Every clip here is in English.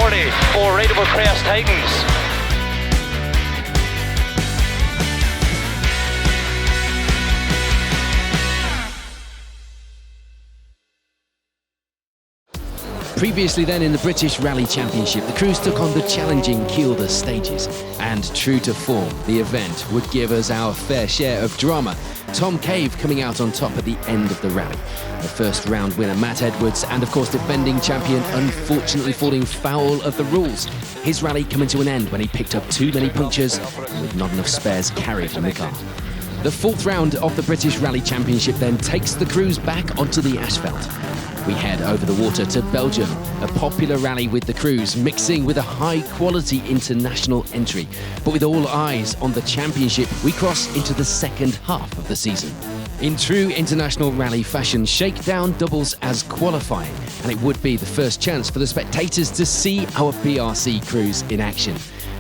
40 for Rateable Crest Titans. Previously then in the British Rally Championship, the crews took on the challenging Kielder stages. And true to form, the event would give us our fair share of drama. Tom Cave coming out on top at the end of the rally. The first round winner, Matt Edwards, and of course defending champion, unfortunately falling foul of the rules. His rally coming to an end when he picked up too many punctures with not enough spares carried in the car. The fourth round of the British Rally Championship then takes the crews back onto the asphalt. We head over the water to Belgium, a popular rally with the crews, mixing with a high-quality international entry. But with all eyes on the championship, we cross into the second half of the season. In true international rally fashion, shakedown doubles as qualifying, and it would be the first chance for the spectators to see our BRC crews in action.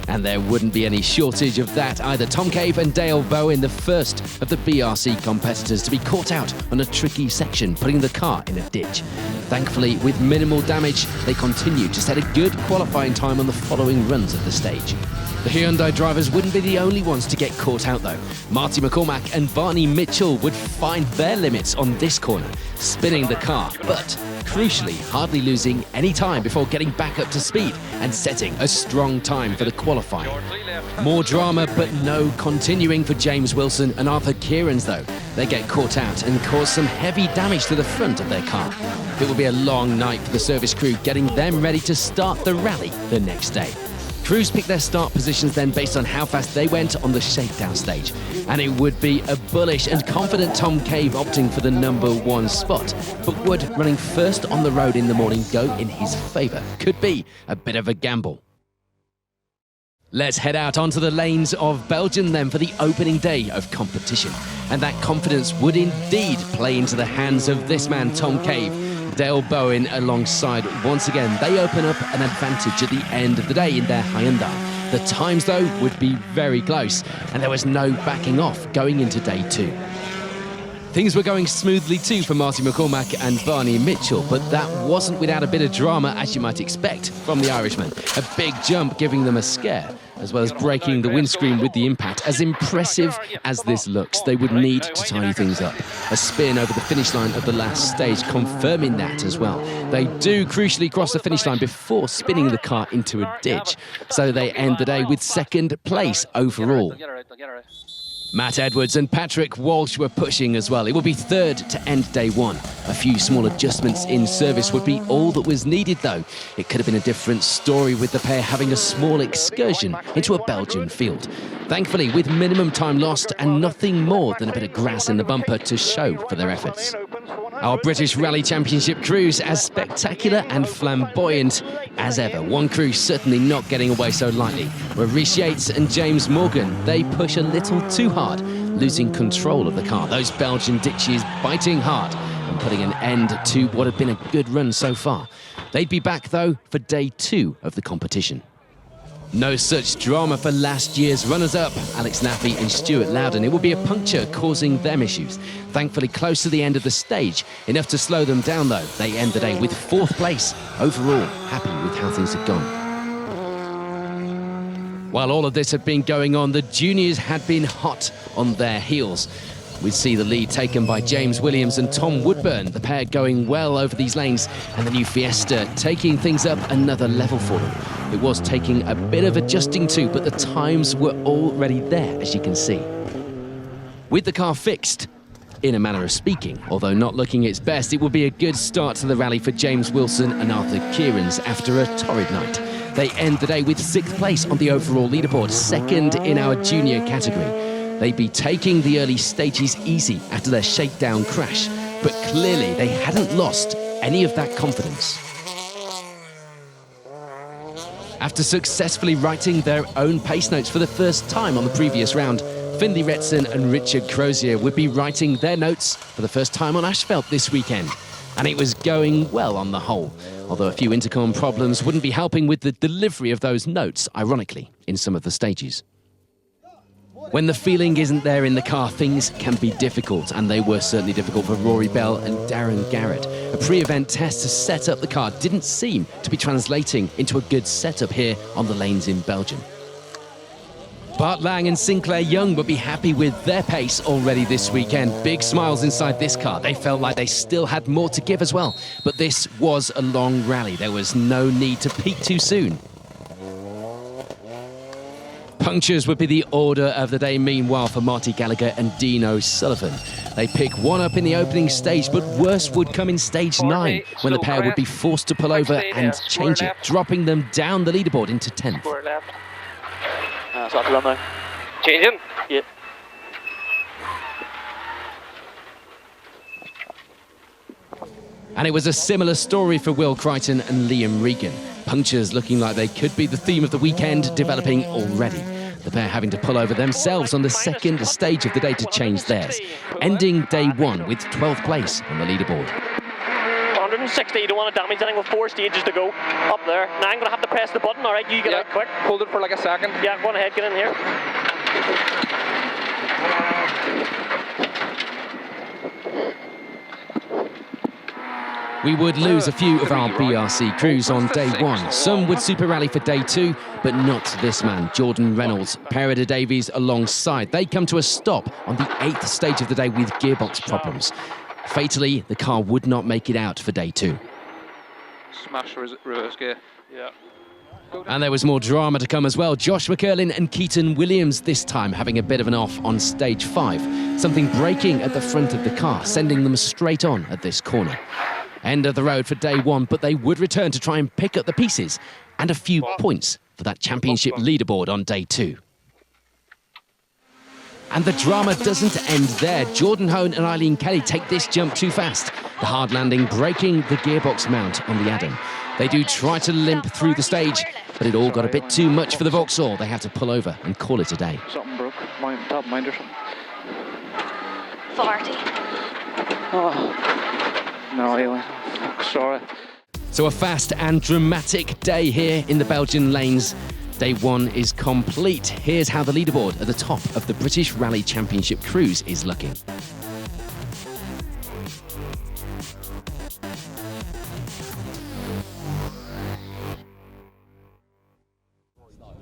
And there wouldn't be any shortage of that either. Tom Cave and Dale Bowen, the first of the BRC competitors to be caught out on a tricky section, putting the car in a ditch. Thankfully, with minimal damage, they continue to set a good qualifying time on the following runs of the stage. The Hyundai drivers wouldn't be the only ones to get caught out though. Marty McCormack and Barney Mitchell would find their limits on this corner, spinning the car, but crucially hardly losing any time before getting back up to speed and setting a strong time for the qualifying. More drama, but no continuing for James Wilson and Arthur Kieran's though. They get caught out and cause some heavy damage to the front of their car. It will be a long night for the service crew, getting them ready to start the rally the next day. Crews picked their start positions then based on how fast they went on the shakedown stage. And it would be a bullish and confident Tom Cave opting for the #1 spot. But would running first on the road in the morning go in his favour? Could be a bit of a gamble. Let's head out onto the lanes of Belgium then for the opening day of competition. And that confidence would indeed play into the hands of this man, Tom Cave. Dale Bowen alongside once again. They open up an advantage at the end of the day in their Hyundai. The times though would be very close and there was no backing off going into day 2. Things were going smoothly too for Marty McCormack and Barney Mitchell, but that wasn't without a bit of drama as you might expect from the Irishman. A big jump giving them a scare, as well as breaking the windscreen with the impact. As impressive as this looks, they would need to tidy things up. A spin over the finish line of the last stage, confirming that as well. They do crucially cross the finish line before spinning the car into a ditch, so they end the day with second place overall. Matt Edwards and Patrick Walsh were pushing as well. It would be third to end day 1. A few small adjustments in service would be all that was needed though. It could have been a different story with the pair having a small excursion into a Belgian field. Thankfully, with minimum time lost and nothing more than a bit of grass in the bumper to show for their efforts. Our British Rally Championship crews as spectacular and flamboyant as ever. One crew certainly not getting away so lightly were Rhys Yates and James Morgan. They push a little too hard, losing control of the car. Those Belgian ditches biting hard and putting an end to what had been a good run so far. They'd be back though for day 2 of the competition. No such drama for last year's runners-up, Alex Naffy and Stuart Loudon. It will be a puncture causing them issues. Thankfully close to the end of the stage, enough to slow them down though. They end the day with 4th place. Overall, happy with how things had gone. While all of this had been going on, the juniors had been hot on their heels. We'd see the lead taken by James Williams and Tom Woodburn, the pair going well over these lanes, and the new Fiesta taking things up another level for them. It was taking a bit of adjusting to, but the times were already there, as you can see. With the car fixed, in a manner of speaking, although not looking its best, it will be a good start to the rally for James Wilson and Arthur Kieran's after a torrid night. They end the day with 6th place on the overall leaderboard, 2nd in our junior category. They'd be taking the early stages easy after their shakedown crash, but clearly they hadn't lost any of that confidence. After successfully writing their own pace notes for the first time on the previous round, Finley Retson and Richard Crozier would be writing their notes for the first time on asphalt this weekend. And it was going well on the whole, although a few intercom problems wouldn't be helping with the delivery of those notes, ironically, in some of the stages. When the feeling isn't there in the car, things can be difficult, and they were certainly difficult for Rory Bell and Darren Garrett. A pre-event test to set up the car didn't seem to be translating into a good setup here on the lanes in Belgium. Bart Lang and Sinclair Young would be happy with their pace already this weekend. Big smiles inside this car. They felt like they still had more to give as well. But this was a long rally. There was no need to peak too soon. Punctures would be the order of the day, meanwhile, for Marty Gallagher and Dean O'Sullivan. They pick one up in the opening stage, but worse would come in stage 9, when the pair would be forced to pull over and change it, dropping them down the leaderboard into 10th. Start to run now. Changing? Yeah. And it was a similar story for Will Crichton and Liam Regan. Punctures looking like they could be the theme of the weekend, developing already. The pair having to pull over themselves on the second stage of the day to change theirs, ending day 1 with 12th place on the leaderboard. 160, you don't want to damage anything with 4 stages to go up there. Now I'm going to have to press the button, alright? You get out quick. Hold it for like a second. Yeah, go on ahead, get in here. We would lose a few of our BRC crews on day 1. Some would super rally for day 2, but not this man, Jordan Reynolds, Perida Davies alongside. They come to a stop on the 8th stage of the day with gearbox problems. Fatally, the car would not make it out for day 2. Smash reverse gear. Yeah. And there was more drama to come as well. Josh McCurlin and Keaton Williams this time having a bit of an off on stage 5. Something breaking at the front of the car, sending them straight on at this corner. End of the road for day 1, but they would return to try and pick up the pieces and a few points for that championship leaderboard on day 2. And the drama doesn't end there. Jordan Hone and Eileen Kelly take this jump too fast. The hard landing breaking the gearbox mount on the Adam. They do try to limp through the stage, but it all got a bit too much for the Vauxhall. They have to pull over and call it a day. Something broke. Top mind or something. 40. Oh. No, anyway. Sorry. So a fast and dramatic day here in the Belgian lanes. Day 1 is complete. Here's how the leaderboard at the top of the British Rally Championship Cruise is looking.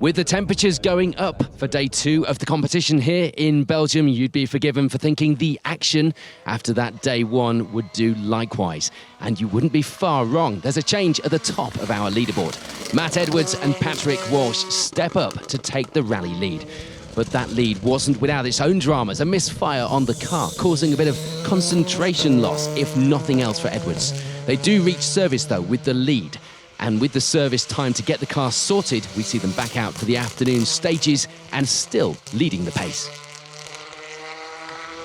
With the temperatures going up for day 2 of the competition here in Belgium, you'd be forgiven for thinking the action after that day 1 would do likewise. And you wouldn't be far wrong. There's a change at the top of our leaderboard. Matt Edwards and Patrick Walsh step up to take the rally lead. But that lead wasn't without its own dramas. A misfire on the car, causing a bit of concentration loss, if nothing else for Edwards. They do reach service, though, with the lead. And with the service time to get the car sorted, we see them back out for the afternoon stages and still leading the pace.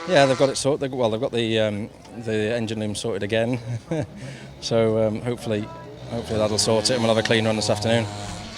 Yeah, they've got it sorted. Well, they've got the engine room sorted again. So hopefully that'll sort it and we'll have a clean run this afternoon.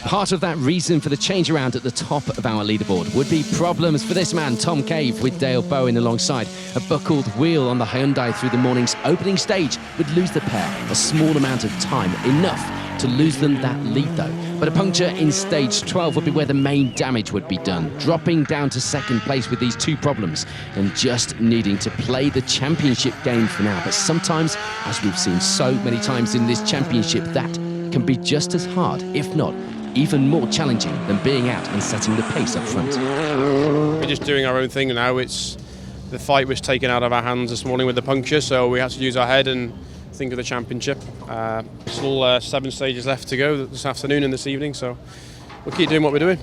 Part of that reason for the change around at the top of our leaderboard would be problems for this man, Tom Cave, with Dale Bowen alongside. A buckled wheel on the Hyundai through the morning's opening stage would lose the pair a small amount of time, enough to lose them that lead though. But a puncture in stage 12 would be where the main damage would be done, dropping down to second place with these 2 problems and just needing to play the championship game for now. But sometimes, as we've seen so many times in this championship, that can be just as hard, if not even more challenging than being out and setting the pace up front. We're just doing our own thing now. The fight was taken out of our hands this morning with the puncture, so we had to use our head and think of the championship. Still 7 stages left to go this afternoon and this evening, so we'll keep doing what we're doing.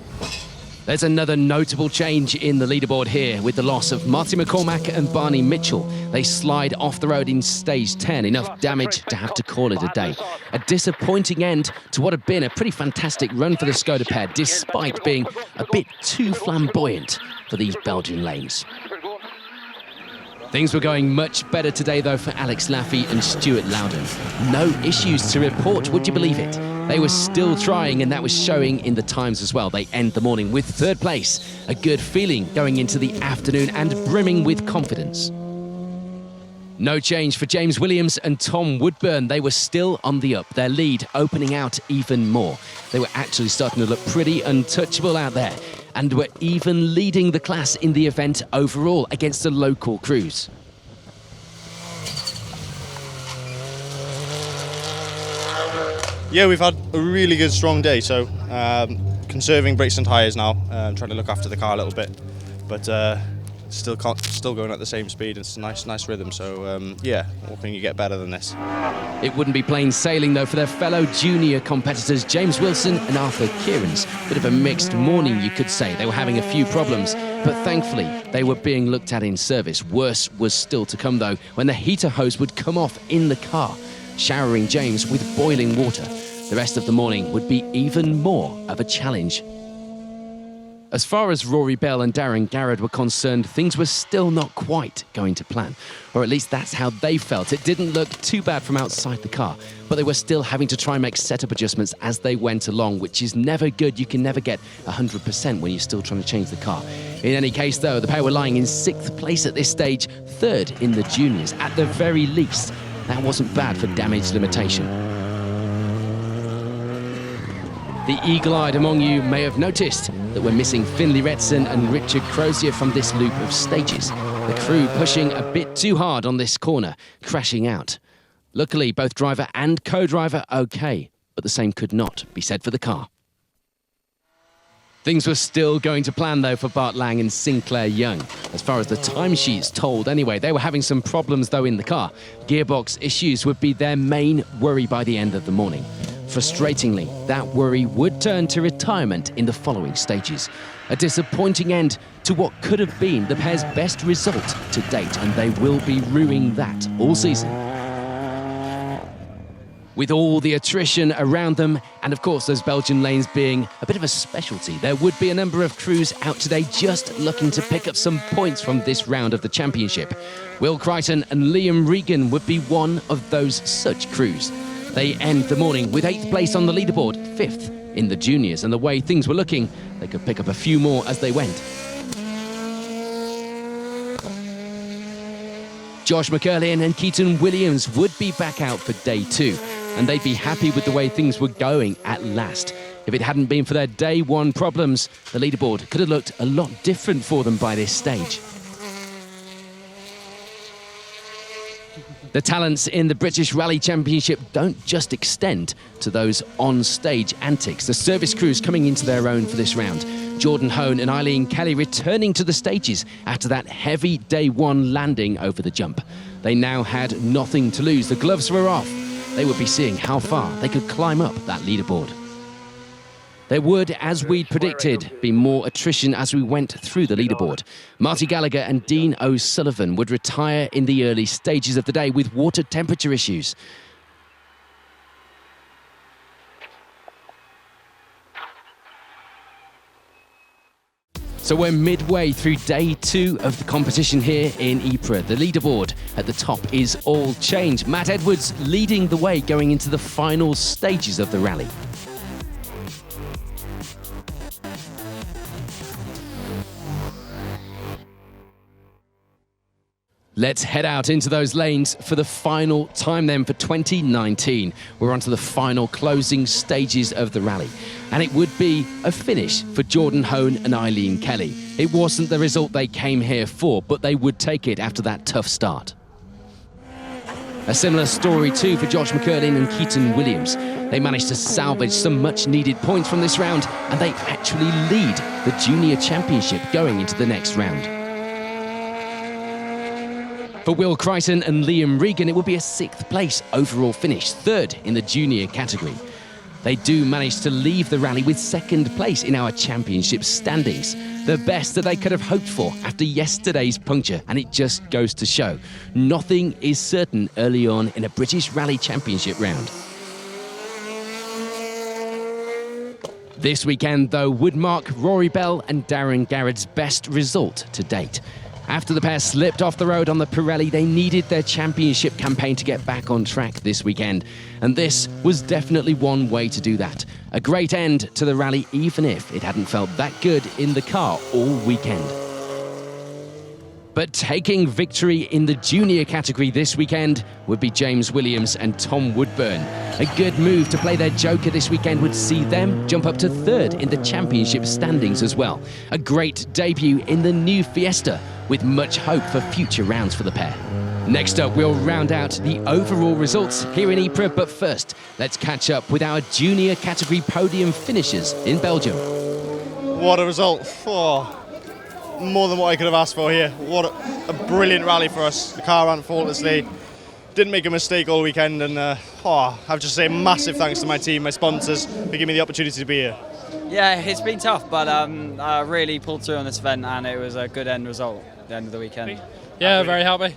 There's another notable change in the leaderboard here with the loss of Marty McCormack and Barney Mitchell. They slide off the road in stage 10, enough damage to have to call it a day. A disappointing end to what had been a pretty fantastic run for the Skoda pair, despite being a bit too flamboyant for these Belgian lanes. Things were going much better today, though, for Alex Laffey and Stuart Loudon. No issues to report, would you believe it? They were still trying, and that was showing in the times as well. They end the morning with 3rd place. A good feeling going into the afternoon and brimming with confidence. No change for James Williams and Tom Woodburn. They were still on the up, their lead opening out even more. They were actually starting to look pretty untouchable out there. and were even leading the class in the event overall against the local crews. Yeah, we've had a really good, strong day, so conserving brakes and tyres now, trying to look after the car a little bit, but still going at the same speed. It's a nice rhythm, so yeah, what can you get better than this? It wouldn't be plain sailing though for their fellow junior competitors James Wilson and Arthur Kieran's. Bit of a mixed morning, you could say. They were having a few problems, but thankfully they were being looked at in service. Worse was still to come though, when the heater hose would come off in the car, showering James with boiling water. The rest of the morning would be even more of a challenge. As far as Rory Bell and Darren Garrett were concerned, things were still not quite going to plan. Or at least that's how they felt. It didn't look too bad from outside the car, but they were still having to try and make setup adjustments as they went along, which is never good. You can never get 100% when you're still trying to change the car. In any case, though, the pair were lying in 6th place at this stage, 3rd in the juniors. At the very least, that wasn't bad for damage limitation. The eagle-eyed among you may have noticed that we're missing Finlay Retson and Richard Crozier from this loop of stages. The crew pushing a bit too hard on this corner, crashing out. Luckily, both driver and co-driver okay, but the same could not be said for the car. Things were still going to plan, though, for Bart Lang and Sinclair Young. As far as the timesheets told, anyway, they were having some problems, though, in the car. Gearbox issues would be their main worry by the end of the morning. Frustratingly, that worry would turn to retirement in the following stages. A disappointing end to what could have been the pair's best result to date, and they will be ruining that all season. With all the attrition around them, and of course those Belgian lanes being a bit of a specialty, there would be a number of crews out today just looking to pick up some points from this round of the championship. Will Crichton and Liam Regan would be one of those such crews. They end the morning with 8th place on the leaderboard, 5th in the juniors, and the way things were looking, they could pick up a few more as they went. Josh McCurlin and Keaton Williams would be back out for day 2, and they'd be happy with the way things were going at last. If it hadn't been for their day 1 problems, the leaderboard could have looked a lot different for them by this stage. The talents in the British Rally Championship don't just extend to those on-stage antics. The service crews coming into their own for this round. Jordan Hone and Eileen Kelly returning to the stages after that heavy day 1 landing over the jump. They now had nothing to lose. The gloves were off. They would be seeing how far they could climb up that leaderboard. There would, as we'd predicted, be more attrition as we went through the leaderboard. Marty Gallagher and Dean O'Sullivan would retire in the early stages of the day with water temperature issues. So we're midway through day 2 of the competition here in Ypres. The leaderboard at the top is all changed. Matt Edwards leading the way going into the final stages of the rally. Let's head out into those lanes for the final time then for 2019. We're on to the final closing stages of the rally. And it would be a finish for Jordan Hone and Eileen Kelly. It wasn't the result they came here for, but they would take it after that tough start. A similar story too for Josh McCurlin and Keaton Williams. They managed to salvage some much needed points from this round, and they actually lead the Junior Championship going into the next round. For Will Crichton and Liam Regan, it will be a 6th place overall finish, 3rd in the junior category. They do manage to leave the rally with 2nd place in our championship standings, the best that they could have hoped for after yesterday's puncture, and it just goes to show nothing is certain early on in a British Rally Championship round. This weekend, though, would mark Rory Bell and Darren Garrett's best result to date. After the pair slipped off the road on the Pirelli, they needed their championship campaign to get back on track this weekend. And this was definitely one way to do that. A great end to the rally, even if it hadn't felt that good in the car all weekend. But taking victory in the junior category this weekend would be James Williams and Tom Woodburn. A good move to play their joker this weekend would see them jump up to third in the championship standings as well. A great debut in the new Fiesta, with much hope for future rounds for the pair. Next up, we'll round out the overall results here in Ypres, but first, let's catch up with our junior category podium finishers in Belgium. What a result. Oh, more than what I could have asked for here. What a brilliant rally for us. The car ran faultlessly. Didn't make a mistake all weekend, and I have to say massive thanks to my team, my sponsors, for giving me the opportunity to be here. Yeah, it's been tough, but I really pulled through on this event, and it was a good end result at the end of the weekend. Yeah, very happy.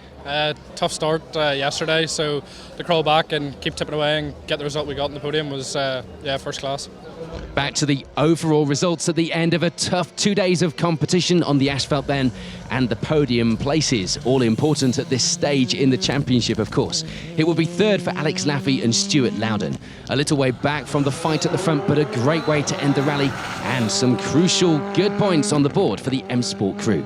Tough start yesterday, so to crawl back and keep tipping away and get the result we got on the podium was first class. Back to the overall results at the end of a tough 2 days of competition on the asphalt then, and the podium places, all important at this stage in the championship, of course. It will be third for Alex Laffey and Stuart Loudon. A little way back from the fight at the front, but a great way to end the rally, and some crucial good points on the board for the M Sport crew.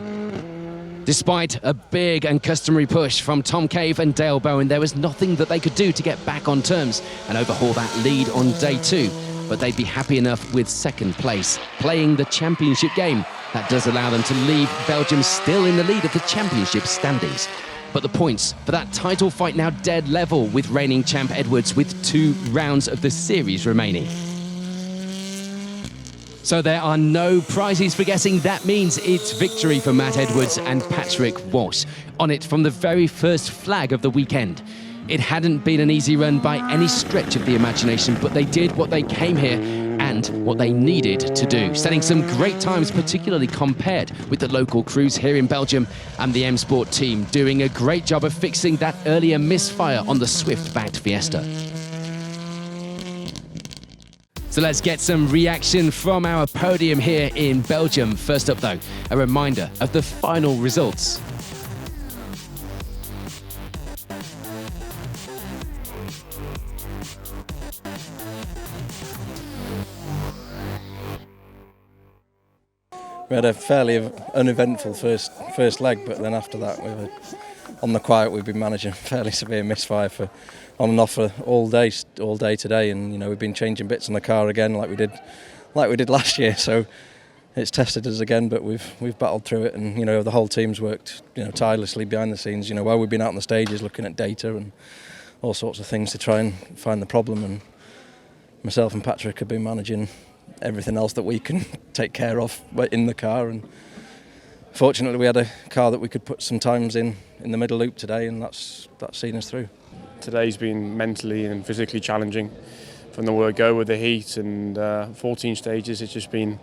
Despite a big and customary push from Tom Cave and Dale Bowen, there was nothing that they could do to get back on terms and overhaul that lead on day 2. But they'd be happy enough with second place, playing the championship game. That does allow them to leave Belgium still in the lead of the championship standings. But the points for that title fight now dead level, with reigning champ Edwards with 2 rounds of the series remaining. So there are no prizes for guessing. That means it's victory for Matt Edwards and Patrick Walsh, on it from the very first flag of the weekend. It hadn't been an easy run by any stretch of the imagination, but they did what they came here and what they needed to do, setting some great times, particularly compared with the local crews here in Belgium, and the M Sport team doing a great job of fixing that earlier misfire on the Swift-backed Fiesta. So let's get some reaction from our podium here in Belgium. First up though, a reminder of the final results. We had a fairly uneventful first leg, but then after that, we were on the quiet. We've been managing fairly severe misfire on and off all day today, and we've been changing bits on the car again, like we did last year. So it's tested us again, but we've battled through it, and the whole team's worked tirelessly behind the scenes. While we've been out on the stages looking at data and all sorts of things to try and find the problem, and myself and Patrick have been managing everything else that we can take care of in the car, and fortunately we had a car that we could put some times in the middle loop today, and that's seen us through. Today's been mentally and physically challenging from the word go with the heat, and 14 stages. It's been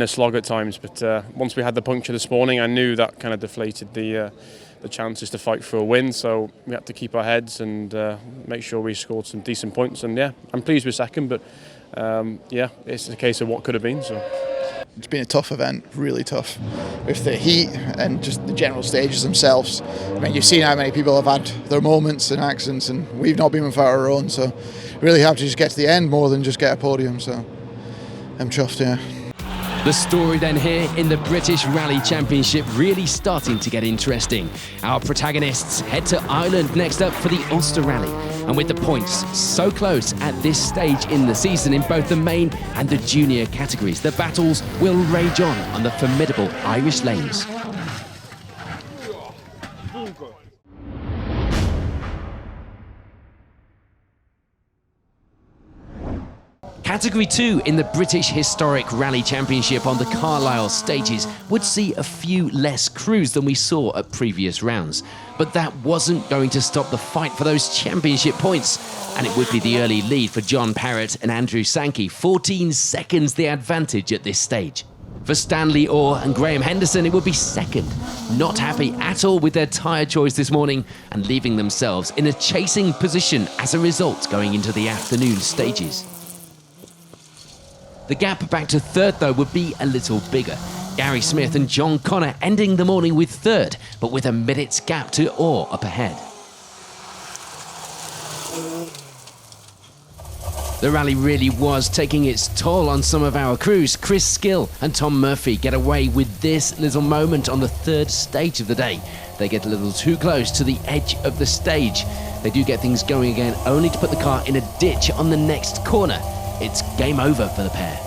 a slog at times, but once we had the puncture this morning, I knew that kind of deflated the chances to fight for a win. So we had to keep our heads and make sure we scored some decent points. And I'm pleased with second, but it's a case of what could have been. So it's been a tough event, really tough, with the heat and just the general stages themselves. I mean, you've seen how many people have had their moments and accidents, and we've not been without our own. So really have to just get to the end more than just get a podium. So I'm chuffed, yeah. The story then here in the British Rally Championship really starting to get interesting. Our protagonists head to Ireland next up for the Ulster Rally. And with the points so close at this stage in the season in both the main and the junior categories, the battles will rage on the formidable Irish lanes. Category 2 in the British Historic Rally Championship on the Carlisle stages would see a few less crews than we saw at previous rounds. But that wasn't going to stop the fight for those championship points. And it would be the early lead for John Parrott and Andrew Sankey, 14 seconds the advantage at this stage. For Stanley Orr and Graham Henderson, it would be second. Not happy at all with their tyre choice this morning, and leaving themselves in a chasing position as a result going into the afternoon stages. The gap back to third, though, would be a little bigger. Gary Smith and John Connor ending the morning with third, but with a minute's gap to Orr up ahead. The rally really was taking its toll on some of our crews. Chris Skill and Tom Murphy get away with this little moment on the third stage of the day. they get a little too close to the edge of the stage. They do get things going again, only to put the car in a ditch on the next corner. It's game over for the pair.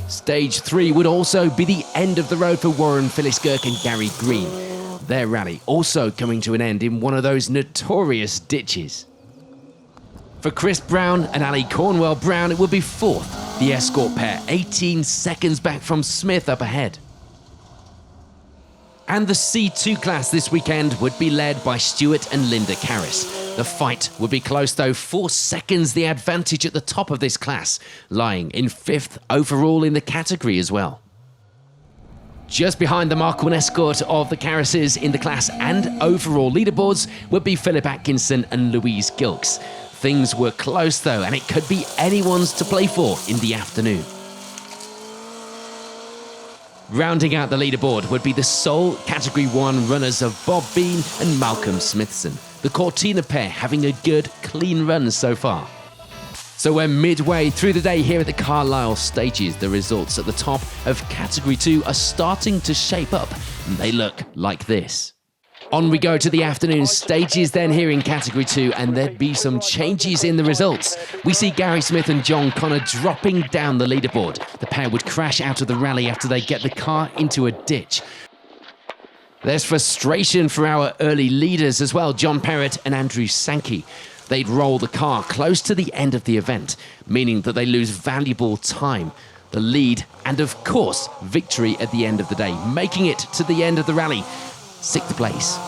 Stage 3 would also be the end of the road for Warren Phillips-Girk and Gary Green. Their rally also coming to an end in one of those notorious ditches. For Chris Brown and Ali Cornwell Brown, it would be fourth. The Escort pair 18 seconds back from Smith up ahead. And the C2 class this weekend would be led by Stewart and Linda Carris. The fight would be close though, 4 seconds the advantage at the top of this class, lying in 5th overall in the category as well. Just behind the Mark I Escort of the Carrises in the class and overall leaderboards would be Philip Atkinson and Louise Gilks. Things were close though, and it could be anyone's to play for in the afternoon. Rounding out the leaderboard would be the sole Category 1 runners of Bob Bean and Malcolm Smithson. The Cortina pair having a good, clean run so far. So we're midway through the day here at the Carlisle stages. The results at the top of Category 2 are starting to shape up, and they look like this. On we go to the afternoon stages then here in Category 2, and there'd be some changes in the results. We see Gary Smith and John Connor dropping down the leaderboard. The pair would crash out of the rally after they get the car into a ditch. There's frustration for our early leaders as well, John Perrott and Andrew Sankey. They'd roll the car close to the end of the event, meaning that they lose valuable time, the lead, and of course, victory at the end of the day, making it to the end of the rally. 6th place.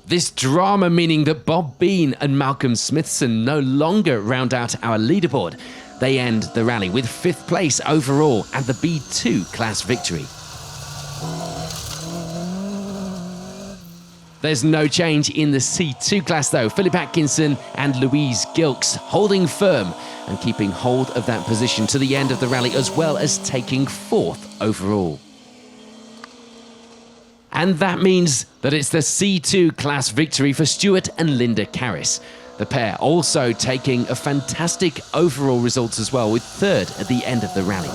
This drama meaning that Bob Bean and Malcolm Smithson no longer round out our leaderboard. They end the rally with 5th place overall and the B2 class victory. There's no change in the C2 class though. Philip Atkinson and Louise Gilks holding firm and keeping hold of that position to the end of the rally, as well as taking 4th overall. And that means that it's the C2 class victory for Stewart and Linda Carris. The pair also taking a fantastic overall result as well, with 3rd at the end of the rally.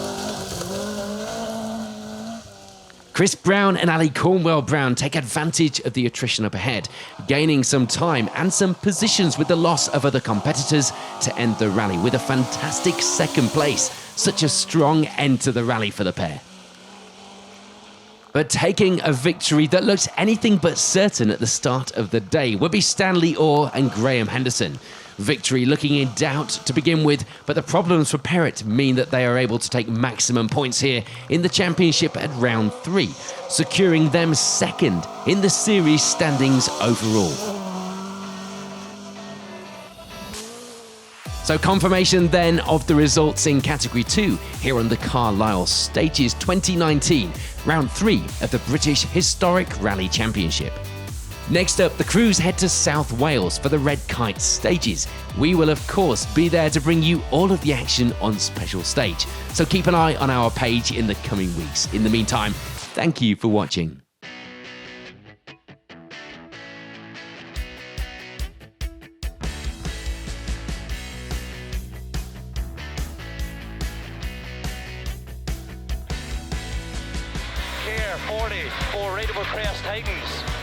Chris Brown and Ali Cornwell Brown take advantage of the attrition up ahead, gaining some time and some positions with the loss of other competitors to end the rally with a fantastic 2nd place. Such a strong end to the rally for the pair. But taking a victory that looked anything but certain at the start of the day would be Stanley Orr and Graham Henderson. Victory looking in doubt to begin with, but the problems for Perrott mean that they are able to take maximum points here in the championship at round 3, securing them 2nd in the series standings overall. So confirmation then of the results in Category 2 here on the Carlisle Stages 2019, round 3 of the British Historic Rally Championship. Next up, the crews head to South Wales for the Red Kite Stages. We will of course be there to bring you all of the action on Special Stage, so keep an eye on our page in the coming weeks. In the meantime, thank you for watching. Care 40 for Rateable Crest Titans.